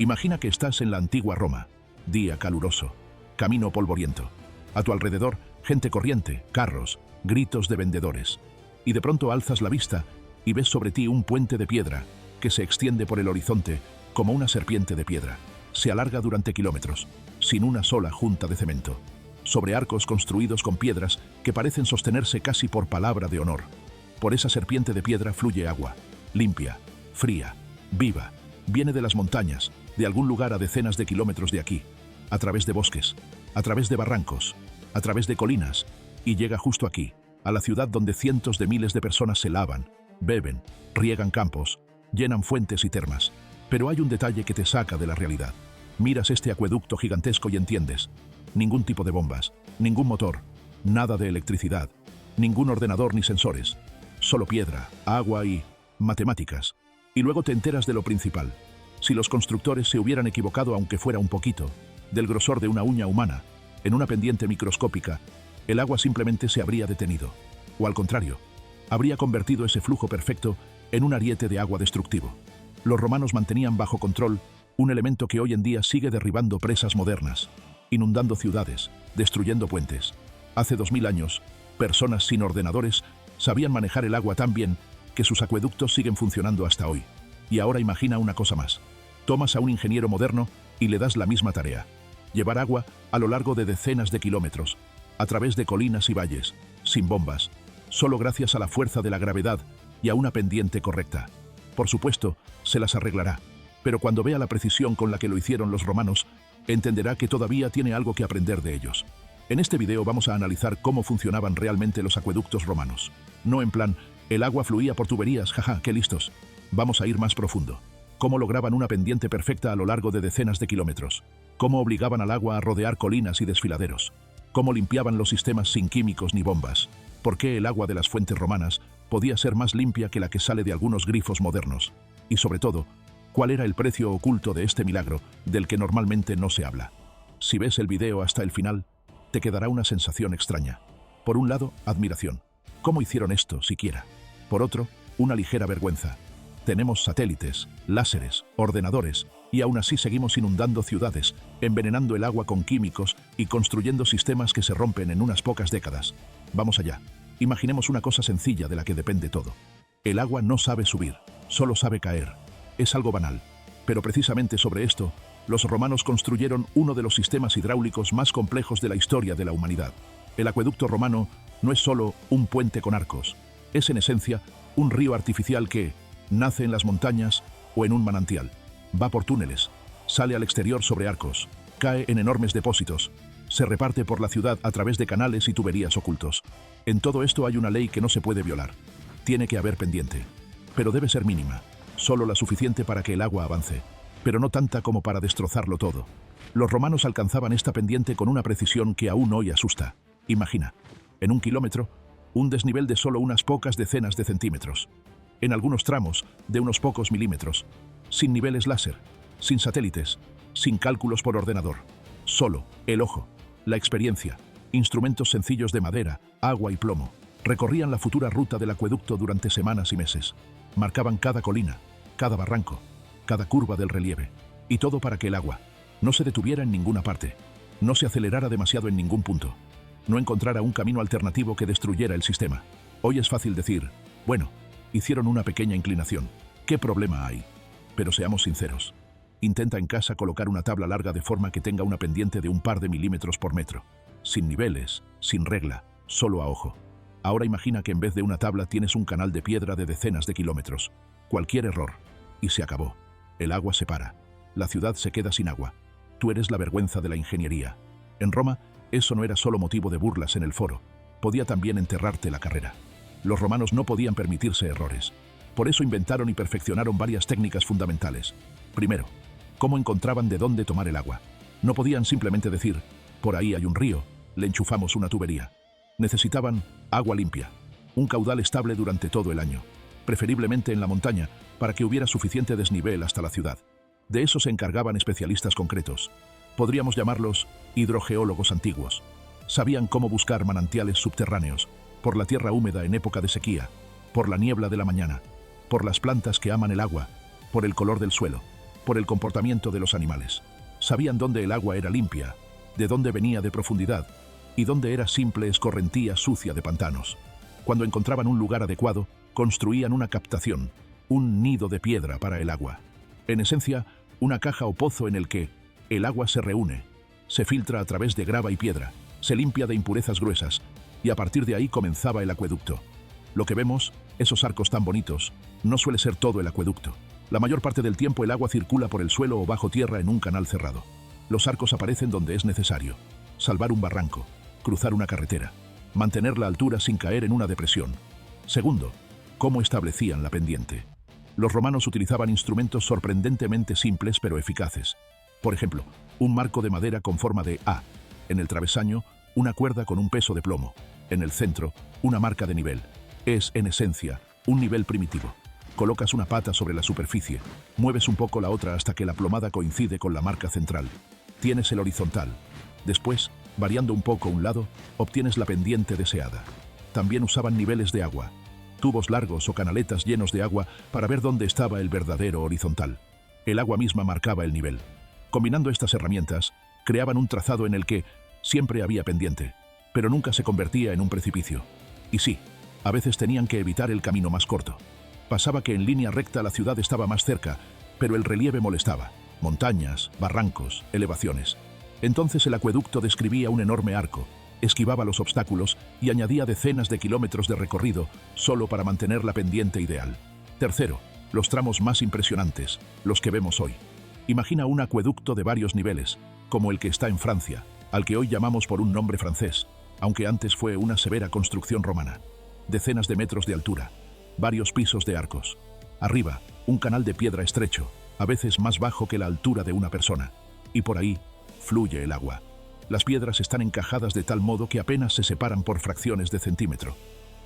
Imagina que estás en la antigua Roma, día caluroso, camino polvoriento. A tu alrededor, gente corriente, carros, gritos de vendedores. Y de pronto alzas la vista y ves sobre ti un puente de piedra que se extiende por el horizonte como una serpiente de piedra. Se alarga durante kilómetros, sin una sola junta de cemento, sobre arcos construidos con piedras que parecen sostenerse casi por palabra de honor. Por esa serpiente de piedra fluye agua, limpia, fría, viva. Viene de las montañas, de algún lugar a decenas de kilómetros de aquí, a través de bosques, a través de barrancos, a través de colinas, y llega justo aquí, a la ciudad donde cientos de miles de personas se lavan, beben, riegan campos, llenan fuentes y termas. Pero hay un detalle que te saca de la realidad. Miras este acueducto gigantesco y entiendes. Ningún tipo de bombas, ningún motor, nada de electricidad, ningún ordenador ni sensores. Solo piedra, agua y matemáticas. Y luego te enteras de lo principal. Si los constructores se hubieran equivocado aunque fuera un poquito, del grosor de una uña humana, en una pendiente microscópica, el agua simplemente se habría detenido. O al contrario, habría convertido ese flujo perfecto en un ariete de agua destructivo. Los romanos mantenían bajo control un elemento que hoy en día sigue derribando presas modernas, inundando ciudades, destruyendo puentes. Hace 2000 años, personas sin ordenadores sabían manejar el agua tan bien que sus acueductos siguen funcionando hasta hoy. Y ahora imagina una cosa más. Tomas a un ingeniero moderno y le das la misma tarea. Llevar agua a lo largo de decenas de kilómetros, a través de colinas y valles, sin bombas, solo gracias a la fuerza de la gravedad y a una pendiente correcta. Por supuesto, se las arreglará, pero cuando vea la precisión con la que lo hicieron los romanos, entenderá que todavía tiene algo que aprender de ellos. En este video vamos a analizar cómo funcionaban realmente los acueductos romanos. No en plan, el agua fluía por tuberías, jaja, qué listos. Vamos a ir más profundo. Cómo lograban una pendiente perfecta a lo largo de decenas de kilómetros. Cómo obligaban al agua a rodear colinas y desfiladeros. Cómo limpiaban los sistemas sin químicos ni bombas. Por qué el agua de las fuentes romanas podía ser más limpia que la que sale de algunos grifos modernos. Y sobre todo, cuál era el precio oculto de este milagro del que normalmente no se habla. Si ves el video hasta el final, te quedará una sensación extraña. Por un lado, admiración. ¿Cómo hicieron esto siquiera? Por otro, una ligera vergüenza. Tenemos satélites, láseres, ordenadores, y aún así seguimos inundando ciudades, envenenando el agua con químicos y construyendo sistemas que se rompen en unas pocas décadas. Vamos allá. Imaginemos una cosa sencilla de la que depende todo. El agua no sabe subir, solo sabe caer. Es algo banal. Pero precisamente sobre esto, los romanos construyeron uno de los sistemas hidráulicos más complejos de la historia de la humanidad. El acueducto romano no es solo un puente con arcos. Es en esencia un río artificial que nace en las montañas o en un manantial. Va por túneles, sale al exterior sobre arcos, cae en enormes depósitos, se reparte por la ciudad a través de canales y tuberías ocultos. En todo esto hay una ley que no se puede violar. Tiene que haber pendiente, pero debe ser mínima, solo la suficiente para que el agua avance, pero no tanta como para destrozarlo todo. Los romanos alcanzaban esta pendiente con una precisión que aún hoy asusta. Imagina, en un kilómetro, un desnivel de solo unas pocas decenas de centímetros. En algunos tramos, de unos pocos milímetros, sin niveles láser, sin satélites, sin cálculos por ordenador. Solo el ojo, la experiencia, instrumentos sencillos de madera, agua y plomo. Recorrían la futura ruta del acueducto durante semanas y meses. Marcaban cada colina, cada barranco, cada curva del relieve. Y todo para que el agua no se detuviera en ninguna parte, no se acelerara demasiado en ningún punto, no encontrara un camino alternativo que destruyera el sistema. Hoy es fácil decir, bueno, hicieron una pequeña inclinación. ¿Qué problema hay? Pero seamos sinceros. Intenta en casa colocar una tabla larga de forma que tenga una pendiente de un par de milímetros por metro. Sin niveles, sin regla, solo a ojo. Ahora imagina que en vez de una tabla tienes un canal de piedra de decenas de kilómetros. Cualquier error, y se acabó. El agua se para. La ciudad se queda sin agua. Tú eres la vergüenza de la ingeniería. En Roma, eso no era solo motivo de burlas en el foro. Podía también enterrarte la carrera. Los romanos no podían permitirse errores. Por eso inventaron y perfeccionaron varias técnicas fundamentales. Primero, cómo encontraban de dónde tomar el agua. No podían simplemente decir, por ahí hay un río, le enchufamos una tubería. Necesitaban agua limpia, un caudal estable durante todo el año, preferiblemente en la montaña, para que hubiera suficiente desnivel hasta la ciudad. De eso se encargaban especialistas concretos. Podríamos llamarlos hidrogeólogos antiguos. Sabían cómo buscar manantiales subterráneos, por la tierra húmeda en época de sequía, por la niebla de la mañana, por las plantas que aman el agua, por el color del suelo. por el comportamiento de los animales. Sabían dónde el agua era limpia, de dónde venía de profundidad y dónde era simple escorrentía sucia de pantanos. Cuando encontraban un lugar adecuado, construían una captación, un nido de piedra para el agua. En esencia, una caja o pozo en el que el agua se reúne, se filtra a través de grava y piedra, se limpia de impurezas gruesas, y a partir de ahí comenzaba el acueducto. Lo que vemos, esos arcos tan bonitos, no suele ser todo el acueducto. La mayor parte del tiempo el agua circula por el suelo o bajo tierra en un canal cerrado. Los arcos aparecen donde es necesario: salvar un barranco, cruzar una carretera, mantener la altura sin caer en una depresión. Segundo, cómo establecían la pendiente. Los romanos utilizaban instrumentos sorprendentemente simples pero eficaces. Por ejemplo, un marco de madera con forma de A. En el travesaño, una cuerda con un peso de plomo. En el centro, una marca de nivel. Es, en esencia, un nivel primitivo. Colocas una pata sobre la superficie, mueves un poco la otra hasta que la plomada coincide con la marca central. Tienes el horizontal. Después, variando un poco un lado, obtienes la pendiente deseada. También usaban niveles de agua, tubos largos o canaletas llenos de agua para ver dónde estaba el verdadero horizontal. El agua misma marcaba el nivel. Combinando estas herramientas, creaban un trazado en el que siempre había pendiente, pero nunca se convertía en un precipicio. Y sí, a veces tenían que evitar el camino más corto. Pasaba que en línea recta la ciudad estaba más cerca, pero el relieve molestaba. Montañas, barrancos, elevaciones. Entonces el acueducto describía un enorme arco, esquivaba los obstáculos y añadía decenas de kilómetros de recorrido solo para mantener la pendiente ideal. Tercero, los tramos más impresionantes, los que vemos hoy. Imagina un acueducto de varios niveles, como el que está en Francia, al que hoy llamamos por un nombre francés, aunque antes fue una severa construcción romana. Decenas de metros de altura, varios pisos de arcos. Arriba, un canal de piedra estrecho, a veces más bajo que la altura de una persona. Y por ahí, fluye el agua. Las piedras están encajadas de tal modo que apenas se separan por fracciones de centímetro.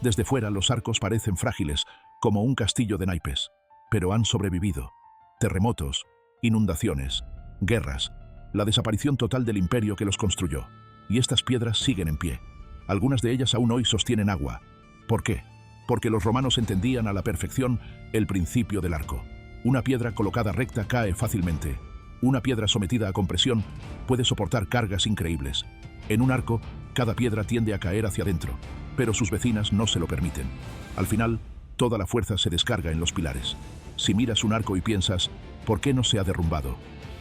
Desde fuera los arcos parecen frágiles, como un castillo de naipes, pero han sobrevivido. Terremotos, inundaciones, guerras, la desaparición total del imperio que los construyó. Y estas piedras siguen en pie. Algunas de ellas aún hoy sostienen agua. ¿Por qué? Porque los romanos entendían a la perfección el principio del arco. Una piedra colocada recta cae fácilmente. Una piedra sometida a compresión puede soportar cargas increíbles. En un arco, cada piedra tiende a caer hacia adentro, pero sus vecinas no se lo permiten. Al final, toda la fuerza se descarga en los pilares. Si miras un arco y piensas, ¿por qué no se ha derrumbado?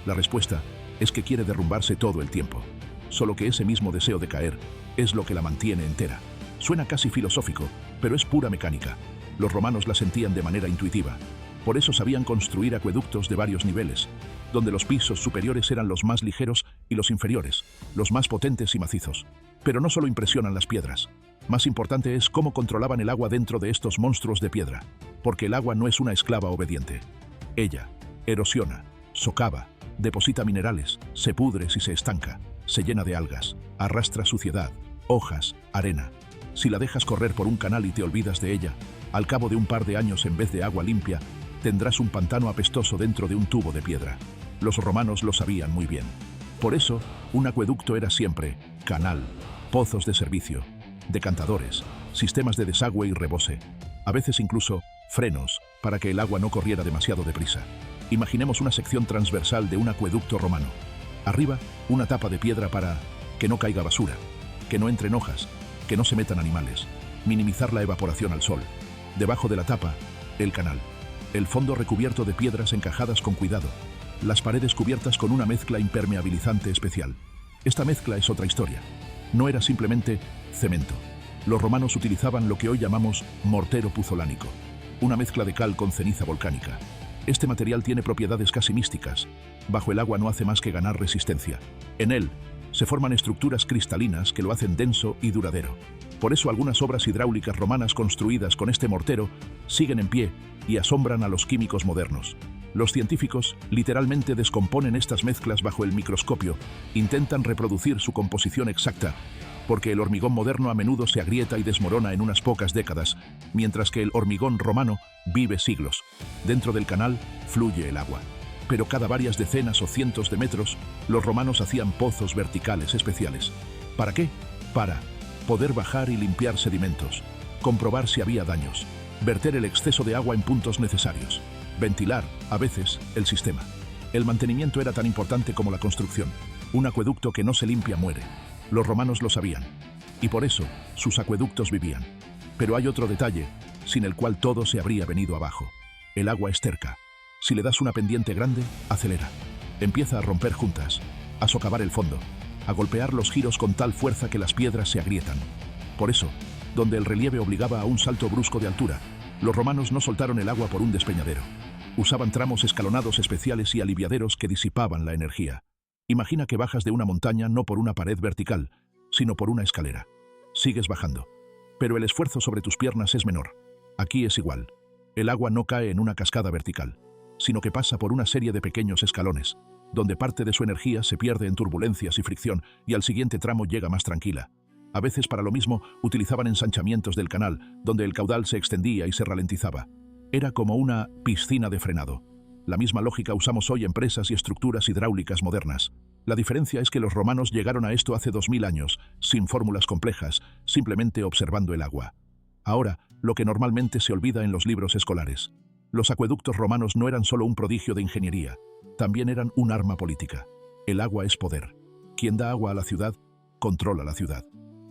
La respuesta es que quiere derrumbarse todo el tiempo. Solo que ese mismo deseo de caer es lo que la mantiene entera. Suena casi filosófico, pero es pura mecánica. Los romanos la sentían de manera intuitiva. Por eso sabían construir acueductos de varios niveles, donde los pisos superiores eran los más ligeros y los inferiores, los más potentes y macizos. Pero no solo impresionan las piedras. Más importante es cómo controlaban el agua dentro de estos monstruos de piedra, porque el agua no es una esclava obediente. Ella erosiona, socava, deposita minerales, se pudre si se estanca, se llena de algas, arrastra suciedad, hojas, arena. Si la dejas correr por un canal y te olvidas de ella, al cabo de un par de años en vez de agua limpia, tendrás un pantano apestoso dentro de un tubo de piedra. Los romanos lo sabían muy bien. Por eso, un acueducto era siempre canal, pozos de servicio, decantadores, sistemas de desagüe y rebose, a veces incluso frenos para que el agua no corriera demasiado deprisa. Imaginemos una sección transversal de un acueducto romano. Arriba, una tapa de piedra para que no caiga basura, que no entren hojas, que no se metan animales, minimizar la evaporación al sol. Debajo de la tapa, el canal. El fondo recubierto de piedras encajadas con cuidado. Las paredes cubiertas con una mezcla impermeabilizante especial. Esta mezcla es otra historia. No era simplemente cemento. Los romanos utilizaban lo que hoy llamamos mortero puzolánico, una mezcla de cal con ceniza volcánica. Este material tiene propiedades casi místicas. Bajo el agua no hace más que ganar resistencia. En él se forman estructuras cristalinas que lo hacen denso y duradero. Por eso algunas obras hidráulicas romanas construidas con este mortero siguen en pie y asombran a los químicos modernos. Los científicos literalmente descomponen estas mezclas bajo el microscopio, intentan reproducir su composición exacta, porque el hormigón moderno a menudo se agrieta y desmorona en unas pocas décadas, mientras que el hormigón romano vive siglos. Dentro del canal fluye el agua. Pero cada varias decenas o cientos de metros, los romanos hacían pozos verticales especiales. ¿Para qué? Para poder bajar y limpiar sedimentos, comprobar si había daños, verter el exceso de agua en puntos necesarios, ventilar, a veces, el sistema. El mantenimiento era tan importante como la construcción. Un acueducto que no se limpia muere. Los romanos lo sabían. Y por eso, sus acueductos vivían. Pero hay otro detalle, sin el cual todo se habría venido abajo. El agua es terca. Si le das una pendiente grande, acelera. Empieza a romper juntas, a socavar el fondo, a golpear los giros con tal fuerza que las piedras se agrietan. Por eso, donde el relieve obligaba a un salto brusco de altura, los romanos no soltaron el agua por un despeñadero. Usaban tramos escalonados especiales y aliviaderos que disipaban la energía. Imagina que bajas de una montaña no por una pared vertical, sino por una escalera. Sigues bajando, pero el esfuerzo sobre tus piernas es menor. Aquí es igual. El agua no cae en una cascada vertical, sino que pasa por una serie de pequeños escalones, donde parte de su energía se pierde en turbulencias y fricción y al siguiente tramo llega más tranquila. A veces para lo mismo utilizaban ensanchamientos del canal, donde el caudal se extendía y se ralentizaba. Era como una piscina de frenado. La misma lógica usamos hoy en presas y estructuras hidráulicas modernas. La diferencia es que los romanos llegaron a esto hace 2000 años, sin fórmulas complejas, simplemente observando el agua. Ahora, lo que normalmente se olvida en los libros escolares. Los acueductos romanos no eran solo un prodigio de ingeniería, también eran un arma política. El agua es poder. Quien da agua a la ciudad, controla la ciudad.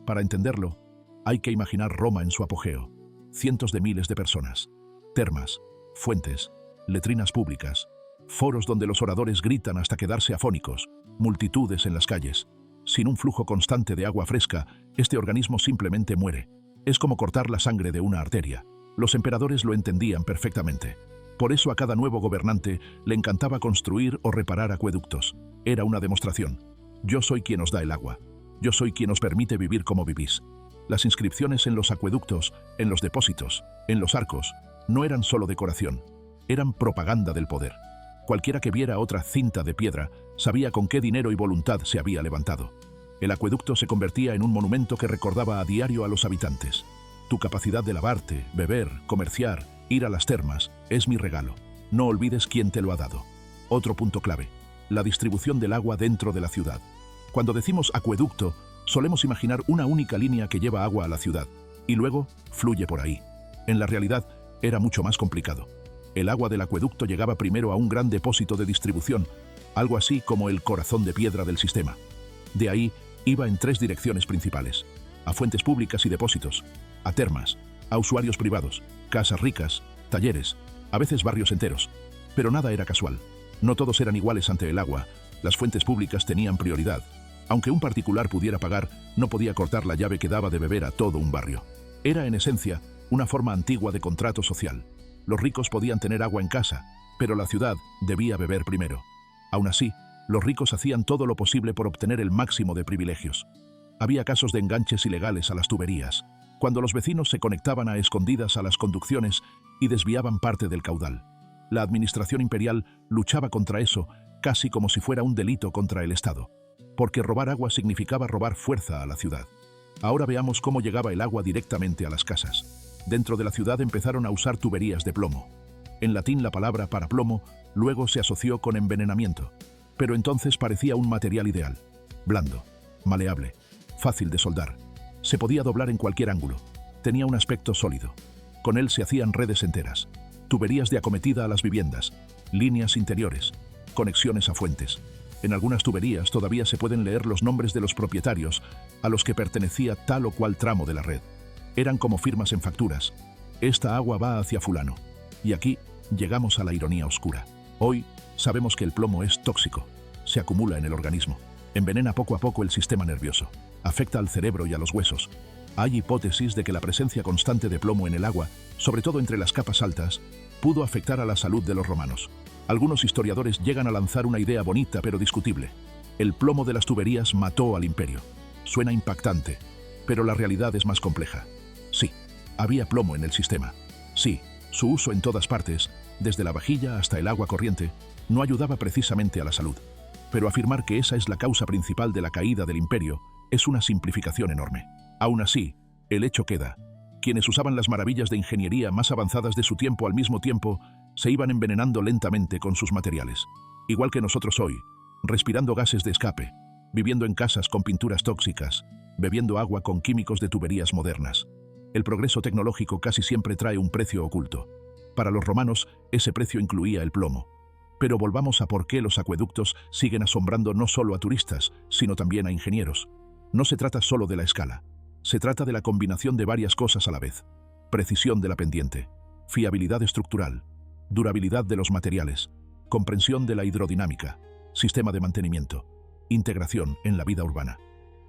Para entenderlo, hay que imaginar Roma en su apogeo. Cientos de miles de personas. Termas, fuentes, letrinas públicas, foros donde los oradores gritan hasta quedarse afónicos, multitudes en las calles. Sin un flujo constante de agua fresca, este organismo simplemente muere. Es como cortar la sangre de una arteria. Los emperadores lo entendían perfectamente. Por eso a cada nuevo gobernante le encantaba construir o reparar acueductos. Era una demostración. Yo soy quien os da el agua. Yo soy quien os permite vivir como vivís. Las inscripciones en los acueductos, en los depósitos, en los arcos, no eran solo decoración. Eran propaganda del poder. Cualquiera que viera otra cinta de piedra sabía con qué dinero y voluntad se había levantado. El acueducto se convertía en un monumento que recordaba a diario a los habitantes. Tu capacidad de lavarte, beber, comerciar, ir a las termas, es mi regalo. No olvides quién te lo ha dado. Otro punto clave: la distribución del agua dentro de la ciudad. Cuando decimos acueducto, solemos imaginar una única línea que lleva agua a la ciudad, y luego fluye por ahí. En la realidad, era mucho más complicado. El agua del acueducto llegaba primero a un gran depósito de distribución, algo así como el corazón de piedra del sistema. De ahí iba en 3 direcciones principales: a fuentes públicas y depósitos, a termas, a usuarios privados, casas ricas, talleres, a veces barrios enteros. Pero nada era casual. No todos eran iguales ante el agua. Las fuentes públicas tenían prioridad. Aunque un particular pudiera pagar, no podía cortar la llave que daba de beber a todo un barrio. Era, en esencia, una forma antigua de contrato social. Los ricos podían tener agua en casa, pero la ciudad debía beber primero. Aún así, los ricos hacían todo lo posible por obtener el máximo de privilegios. Había casos de enganches ilegales a las tuberías, cuando los vecinos se conectaban a escondidas a las conducciones y desviaban parte del caudal. La administración imperial luchaba contra eso, casi como si fuera un delito contra el Estado, porque robar agua significaba robar fuerza a la ciudad. Ahora veamos cómo llegaba el agua directamente a las casas. Dentro de la ciudad empezaron a usar tuberías de plomo. En latín la palabra para plomo luego se asoció con envenenamiento, pero entonces parecía un material ideal: blando, maleable, fácil de soldar. Se podía doblar en cualquier ángulo. Tenía un aspecto sólido. Con él se hacían redes enteras. Tuberías de acometida a las viviendas, líneas interiores, conexiones a fuentes. En algunas tuberías todavía se pueden leer los nombres de los propietarios a los que pertenecía tal o cual tramo de la red. Eran como firmas en facturas. Esta agua va hacia fulano. Y aquí llegamos a la ironía oscura. Hoy sabemos que el plomo es tóxico. Se acumula en el organismo. Envenena poco a poco el sistema nervioso. Afecta al cerebro y a los huesos. Hay hipótesis de que la presencia constante de plomo en el agua, sobre todo entre las capas altas, pudo afectar a la salud de los romanos. Algunos historiadores llegan a lanzar una idea bonita pero discutible. El plomo de las tuberías mató al imperio. Suena impactante, pero la realidad es más compleja. Sí, había plomo en el sistema. Sí, su uso en todas partes, desde la vajilla hasta el agua corriente, no ayudaba precisamente a la salud. Pero afirmar que esa es la causa principal de la caída del imperio es una simplificación enorme. Aún así, el hecho queda. Quienes usaban las maravillas de ingeniería más avanzadas de su tiempo al mismo tiempo, se iban envenenando lentamente con sus materiales. Igual que nosotros hoy, respirando gases de escape, viviendo en casas con pinturas tóxicas, bebiendo agua con químicos de tuberías modernas. El progreso tecnológico casi siempre trae un precio oculto. Para los romanos, ese precio incluía el plomo. Pero volvamos a por qué los acueductos siguen asombrando no solo a turistas, sino también a ingenieros. No se trata solo de la escala. Se trata de la combinación de varias cosas a la vez. Precisión de la pendiente, fiabilidad estructural, durabilidad de los materiales, comprensión de la hidrodinámica, sistema de mantenimiento, integración en la vida urbana.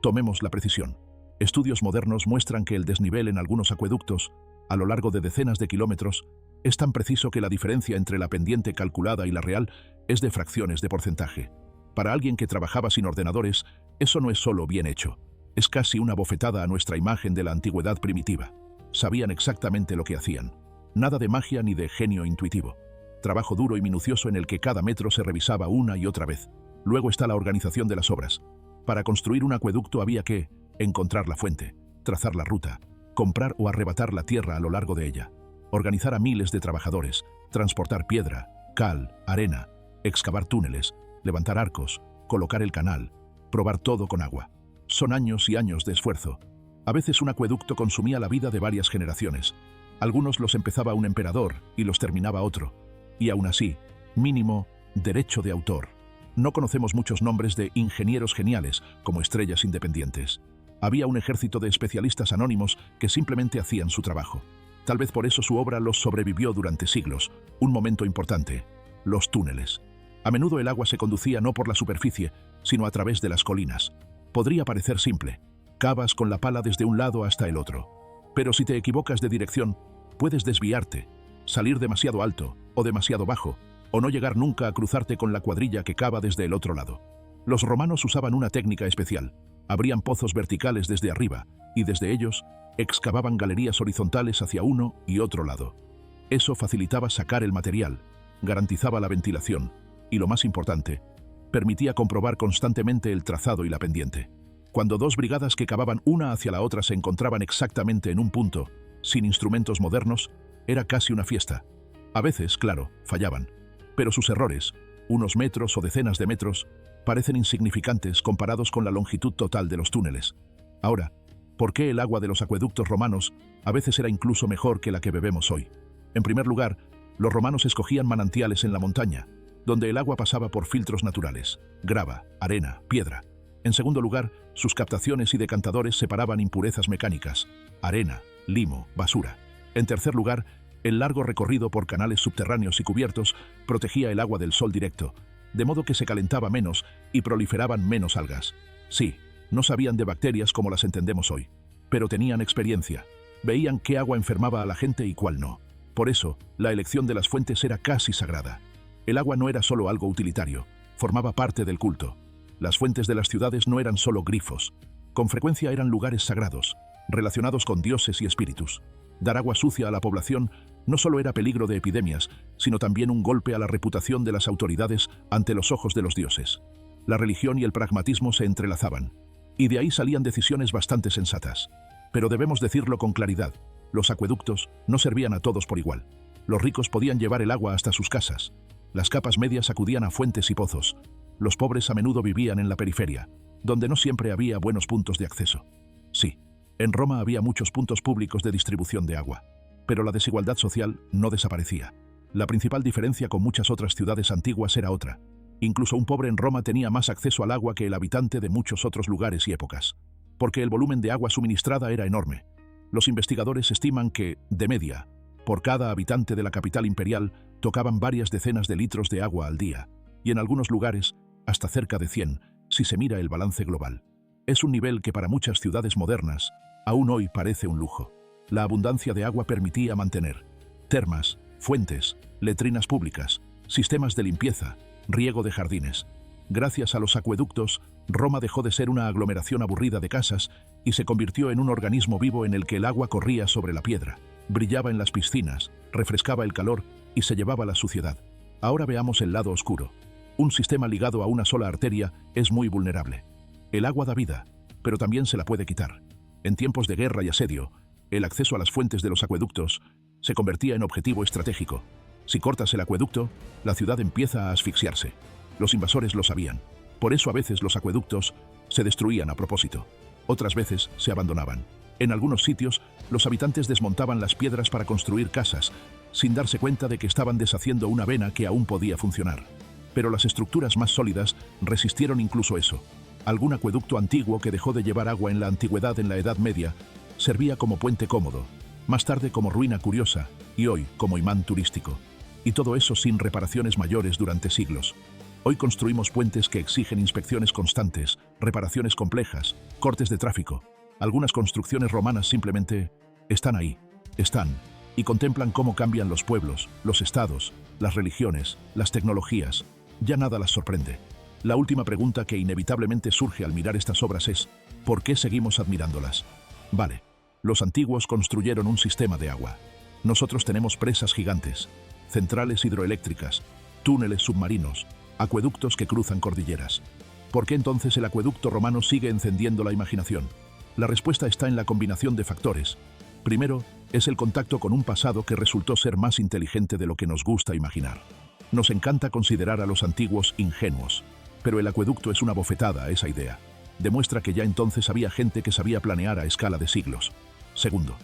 Tomemos la precisión. Estudios modernos muestran que el desnivel en algunos acueductos, a lo largo de decenas de kilómetros, es tan preciso que la diferencia entre la pendiente calculada y la real es de fracciones de porcentaje. Para alguien que trabajaba sin ordenadores, eso no es solo bien hecho. Es casi una bofetada a nuestra imagen de la antigüedad primitiva. Sabían exactamente lo que hacían. Nada de magia ni de genio intuitivo. Trabajo duro y minucioso en el que cada metro se revisaba una y otra vez. Luego está la organización de las obras. Para construir un acueducto había que encontrar la fuente, trazar la ruta, comprar o arrebatar la tierra a lo largo de ella, organizar a miles de trabajadores, transportar piedra, cal, arena, excavar túneles, levantar arcos, colocar el canal, probar todo con agua. Son años y años de esfuerzo. A veces un acueducto consumía la vida de varias generaciones. Algunos los empezaba un emperador y los terminaba otro. Y aún así, mínimo, derecho de autor. No conocemos muchos nombres de ingenieros geniales como estrellas independientes. Había un ejército de especialistas anónimos que simplemente hacían su trabajo. Tal vez por eso su obra los sobrevivió durante siglos. Un momento importante: los túneles. A menudo el agua se conducía no por la superficie, sino a través de las colinas. Podría parecer simple. Cavas con la pala desde un lado hasta el otro. Pero si te equivocas de dirección, puedes desviarte, salir demasiado alto o demasiado bajo, o no llegar nunca a cruzarte con la cuadrilla que cava desde el otro lado. Los romanos usaban una técnica especial. Abrían pozos verticales desde arriba, y desde ellos excavaban galerías horizontales hacia uno y otro lado. Eso facilitaba sacar el material, garantizaba la ventilación, y lo más importante, permitía comprobar constantemente el trazado y la pendiente. Cuando dos brigadas que cavaban una hacia la otra se encontraban exactamente en un punto, sin instrumentos modernos, era casi una fiesta. A veces, claro, fallaban, pero sus errores, unos metros o decenas de metros, parecen insignificantes comparados con la longitud total de los túneles. Ahora, ¿por qué el agua de los acueductos romanos a veces era incluso mejor que la que bebemos hoy? En primer lugar, los romanos escogían manantiales en la montaña, donde el agua pasaba por filtros naturales: grava, arena, piedra. En segundo lugar, sus captaciones y decantadores separaban impurezas mecánicas: arena, limo, basura. En tercer lugar, el largo recorrido por canales subterráneos y cubiertos protegía el agua del sol directo, de modo que se calentaba menos y proliferaban menos algas. Sí, no sabían de bacterias como las entendemos hoy, pero tenían experiencia. Veían qué agua enfermaba a la gente y cuál no. Por eso, la elección de las fuentes era casi sagrada. El agua no era solo algo utilitario, formaba parte del culto. Las fuentes de las ciudades no eran solo grifos. Con frecuencia eran lugares sagrados, relacionados con dioses y espíritus. Dar agua sucia a la población no solo era peligro de epidemias, sino también un golpe a la reputación de las autoridades ante los ojos de los dioses. La religión y el pragmatismo se entrelazaban, y de ahí salían decisiones bastante sensatas. Pero debemos decirlo con claridad: los acueductos no servían a todos por igual. Los ricos podían llevar el agua hasta sus casas. Las capas medias acudían a fuentes y pozos. Los pobres a menudo vivían en la periferia, donde no siempre había buenos puntos de acceso. Sí, en Roma había muchos puntos públicos de distribución de agua, pero la desigualdad social no desaparecía. La principal diferencia con muchas otras ciudades antiguas era otra. Incluso un pobre en Roma tenía más acceso al agua que el habitante de muchos otros lugares y épocas, porque el volumen de agua suministrada era enorme. Los investigadores estiman que, de media, por cada habitante de la capital imperial tocaban varias decenas de litros de agua al día, y en algunos lugares hasta cerca de 100, si se mira el balance global. Es un nivel que para muchas ciudades modernas aún hoy parece un lujo. La abundancia de agua permitía mantener termas, fuentes, letrinas públicas, sistemas de limpieza, riego de jardines. Gracias a los acueductos, Roma dejó de ser una aglomeración aburrida de casas y se convirtió en un organismo vivo en el que el agua corría sobre la piedra, brillaba en las piscinas, refrescaba el calor y se llevaba la suciedad. Ahora veamos el lado oscuro. Un sistema ligado a una sola arteria es muy vulnerable. El agua da vida, pero también se la puede quitar. En tiempos de guerra y asedio, el acceso a las fuentes de los acueductos se convertía en objetivo estratégico. Si cortas el acueducto, la ciudad empieza a asfixiarse. Los invasores lo sabían. Por eso a veces los acueductos se destruían a propósito. Otras veces se abandonaban. En algunos sitios, los habitantes desmontaban las piedras para construir casas, sin darse cuenta de que estaban deshaciendo una vena que aún podía funcionar. Pero las estructuras más sólidas resistieron incluso eso. Algún acueducto antiguo que dejó de llevar agua en la antigüedad en la Edad Media servía como puente cómodo, más tarde como ruina curiosa y hoy como imán turístico. Y todo eso sin reparaciones mayores durante siglos. Hoy construimos puentes que exigen inspecciones constantes, reparaciones complejas, cortes de tráfico. Algunas construcciones romanas simplemente están ahí, y contemplan cómo cambian los pueblos, los estados, las religiones, las tecnologías. Ya nada las sorprende. La última pregunta que inevitablemente surge al mirar estas obras es: ¿por qué seguimos admirándolas? Vale, los antiguos construyeron un sistema de agua. Nosotros tenemos presas gigantes, centrales hidroeléctricas, túneles submarinos, acueductos que cruzan cordilleras. ¿Por qué entonces el acueducto romano sigue encendiendo la imaginación? La respuesta está en la combinación de factores. Primero, es el contacto con un pasado que resultó ser más inteligente de lo que nos gusta imaginar. Nos encanta considerar a los antiguos ingenuos, pero el acueducto es una bofetada a esa idea. Demuestra que ya entonces había gente que sabía planear a escala de siglos. Segundo,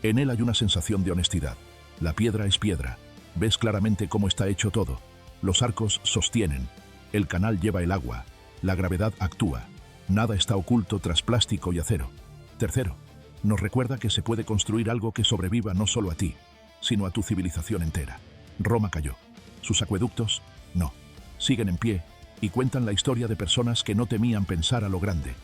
en él hay una sensación de honestidad. La piedra es piedra. Ves claramente cómo está hecho todo. Los arcos sostienen. El canal lleva el agua. La gravedad actúa. Nada está oculto tras plástico y acero. Tercero, nos recuerda que se puede construir algo que sobreviva no solo a ti, sino a tu civilización entera. Roma cayó. Sus acueductos, no. Siguen en pie y cuentan la historia de personas que no temían pensar a lo grande,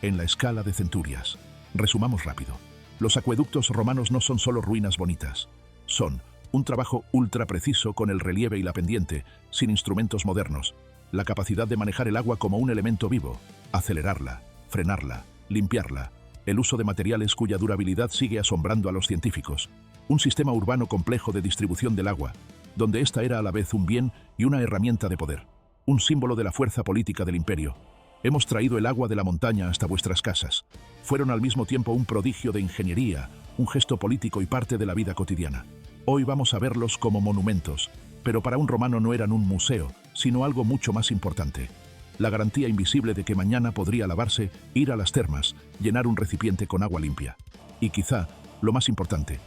en la escala de centurias. Resumamos rápido. Los acueductos romanos no son solo ruinas bonitas. Son un trabajo ultra preciso con el relieve y la pendiente, sin instrumentos modernos. La capacidad de manejar el agua como un elemento vivo, acelerarla, frenarla, limpiarla. El uso de materiales cuya durabilidad sigue asombrando a los científicos. Un sistema urbano complejo de distribución del agua, donde ésta era a la vez un bien y una herramienta de poder. Un símbolo de la fuerza política del imperio. Hemos traído el agua de la montaña hasta vuestras casas. Fueron al mismo tiempo un prodigio de ingeniería, un gesto político y parte de la vida cotidiana. Hoy vamos a verlos como monumentos, pero para un romano no eran un museo, sino algo mucho más importante. La garantía invisible de que mañana podría lavarse, ir a las termas, llenar un recipiente con agua limpia. Y quizá, lo más importante,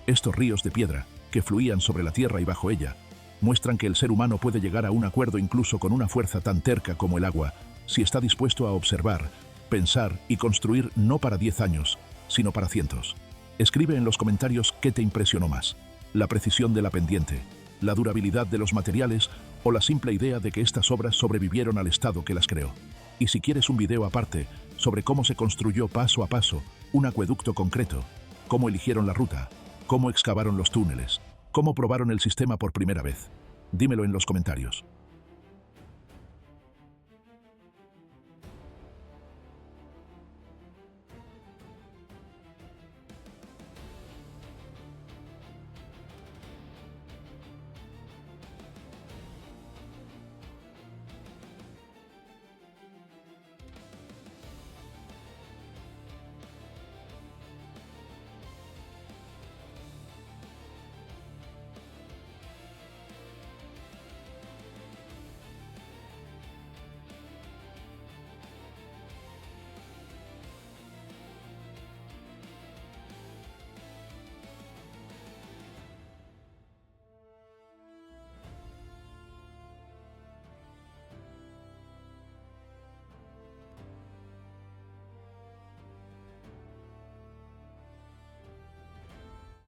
estos ríos de piedra, que fluían sobre la tierra y bajo ella, muestran que el ser humano puede llegar a un acuerdo incluso con una fuerza tan terca como el agua, si está dispuesto a observar, pensar y construir no para 10 años, sino para cientos. Escribe en los comentarios qué te impresionó más: la precisión de la pendiente, la durabilidad de los materiales o la simple idea de que estas obras sobrevivieron al estado que las creó. Y si quieres un video aparte sobre cómo se construyó paso a paso un acueducto concreto, cómo eligieron la ruta, cómo excavaron los túneles, cómo probaron el sistema por primera vez, dímelo en los comentarios.